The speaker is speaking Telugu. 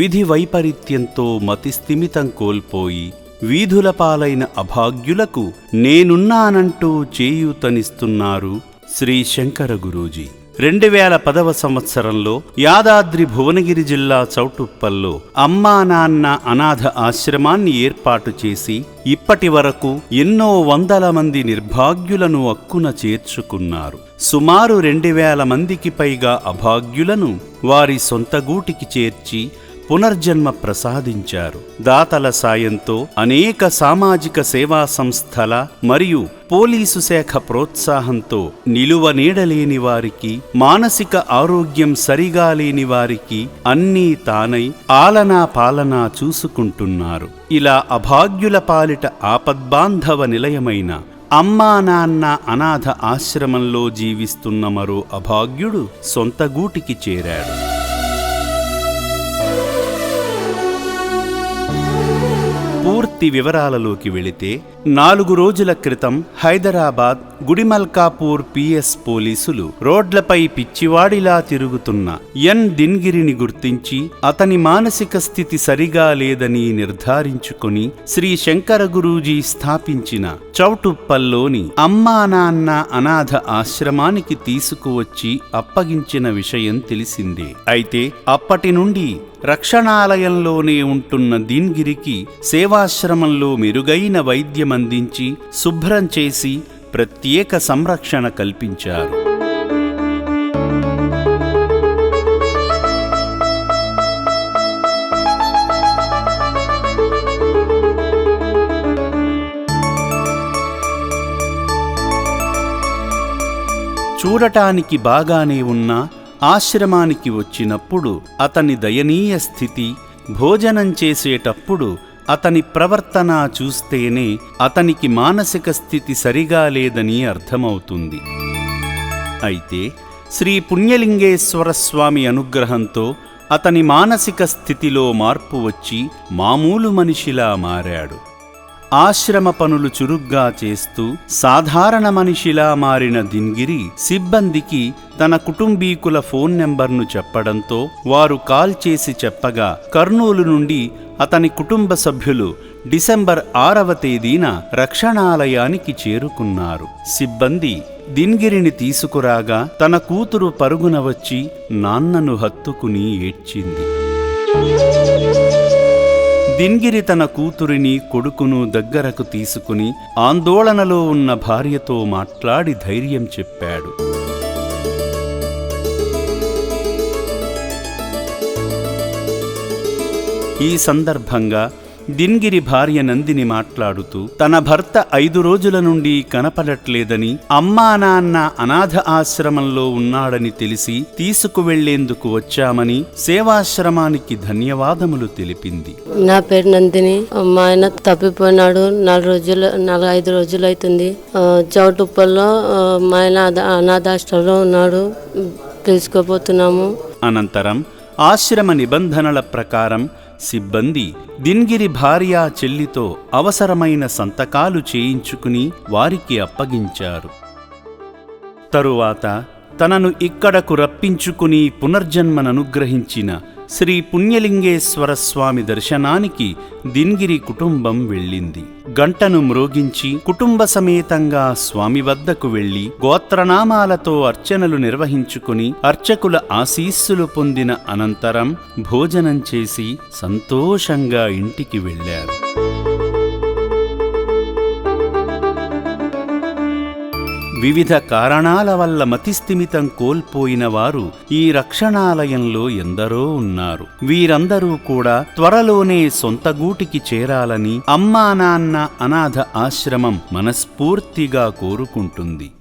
విధి వైపరీత్యంతో మతిస్థిమితం కోల్పోయి వీధుల పాలైన అభాగ్యులకు నేనున్నానంటూ చేయూతనిస్తున్నారు శ్రీ శంకర గురూజీ. 2010 సంవత్సరంలో యాదాద్రి భువనగిరి జిల్లా చౌటుప్పల్లో అమ్మా నాన్న అనాథ ఆశ్రమాన్ని ఏర్పాటు చేసి ఇప్పటి వరకు ఎన్నో వందల మంది నిర్భాగ్యులను అక్కున చేర్చుకున్నారు. సుమారు 2000 మందికి పైగా అభాగ్యులను వారి సొంత గూటికి చేర్చి పునర్జన్మ ప్రసాదించారు. దాతల సాయంతో అనేక సామాజిక సేవా సంస్థల మరియు పోలీసు శాఖ ప్రోత్సాహంతో నిలువ నీడలేని వారికి, మానసిక ఆరోగ్యం సరిగా లేని వారికి అన్నీ తానై ఆలనా పాలనా చూసుకుంటున్నారు. ఇలా అభాగ్యుల పాలిట ఆపద్బాంధవ నిలయమైన అమ్మా నాన్న అనాథ ఆశ్రమంలో జీవిస్తున్న మరో అభాగ్యుడు సొంత గూటికి చేరాడు. పూర్తి వివరాలలోకి వెళితే 4 రోజుల క్రితం హైదరాబాద్ గుడిమల్కాపూర్ పిఎస్ పోలీసులు రోడ్లపై పిచ్చివాడిలా తిరుగుతున్న ఎన్ దిన్గిరిని గుర్తించి అతని మానసిక స్థితి సరిగా లేదని నిర్ధారించుకొని శ్రీ శంకర గురూజీ స్థాపించిన చౌటుప్పల్లోని అమ్మా నాన్న అనాథ ఆశ్రమానికి తీసుకువచ్చి అప్పగించిన విషయం తెలిసిందే. అయితే అప్పటి నుండి రక్షణాలయంలోనే ఉంటున్న దిన్గిరికి సేవాశ్రమంలో మెరుగైన వైద్యమందించి శుభ్రం చేసి ప్రత్యేక సంరక్షణ కల్పించారు. చూడటానికి బాగానే ఉన్న ఆశ్రమానికి వచ్చినప్పుడు అతని దయనీయ స్థితి, భోజనం చేసేటప్పుడు అతని ప్రవర్తన చూస్తేనే అతనికి మానసిక స్థితి సరిగా లేదని అర్థమవుతుంది. అయితే శ్రీ పుణ్యలింగేశ్వర స్వామి అనుగ్రహంతో అతని మానసిక స్థితిలో మార్పు వచ్చి మామూలు మనిషిలా మారాడు. ఆశ్రమ పనులు చురుగ్గా చేస్తూ సాధారణ మనిషిలా మారిన దిన్గిరి సిబ్బందికి తన కుటుంబీకుల ఫోన్ నెంబర్ను చెప్పడంతో వారు కాల్ చేసి చెప్పగా కర్నూలు నుండి అతని కుటుంబ సభ్యులు డిసెంబర్ 6వ తేదీన రక్షణాలయానికి చేరుకున్నారు. సిబ్బంది దిన్గిరిని తీసుకురాగా తన కూతురు పరుగున వచ్చి నాన్నను హత్తుకుని ఏడ్చింది. దిన్గిరి తన కూతురిని, కొడుకును దగ్గరకు తీసుకుని ఆందోళనలో ఉన్న భార్యతో మాట్లాడి ధైర్యం చెప్పాడు. ఈ సందర్భంగా దిన్గిరి భార్య నందిని మాట్లాడుతూ తన భర్త 5 రోజుల నుండి కనపడట్లేదని, అమ్మా నాన్న అనాథ ఆశ్రమంలో ఉన్నాడని తెలిసి తీసుకువెళ్లేందుకు వచ్చామని సేవాశ్రమానికి ధన్యవాదములు తెలిపింది. నా పేరు నందిని. మా ఆయన తప్పిపోయినాడు. 4-5 రోజులు అవుతుంది. చౌటుప్పల్లో మా ఆయన అనాథాశ్రమంలో ఉన్నాడు. తెలుసుకోబోతున్నాము. అనంతరం ఆశ్రమ నిబంధనల ప్రకారం సిబ్బంది దిన్గిరి భార్య చెల్లితో అవసరమైన సంతకాలు చేయించుకుని వారికి అప్పగించారు. తరువాత తనను ఇక్కడకు రప్పించుకుని పునర్జన్మననుగ్రహించిన శ్రీ పుణ్యలింగేశ్వర స్వామి దర్శనానికి దిన్గిరి కుటుంబం వెళ్ళింది. గంటను మ్రోగించి కుటుంబ సమేతంగా స్వామి వద్దకు వెళ్లి గోత్రనామాలతో అర్చనలు నిర్వహించుకుని అర్చకుల ఆశీస్సులు పొందిన అనంతరం భోజనం చేసి సంతోషంగా ఇంటికి వెళ్లారు. వివిధ కారణాల వల్ల మతిస్థిమితం కోల్పోయిన వారు ఈ రక్షణాలయంలో ఎందరో ఉన్నారు. వీరందరూ కూడా త్వరలోనే సొంత గూటికి చేరాలని అమ్మా నాన్న అనాథ ఆశ్రమం మనస్ఫూర్తిగా కోరుకుంటుంది.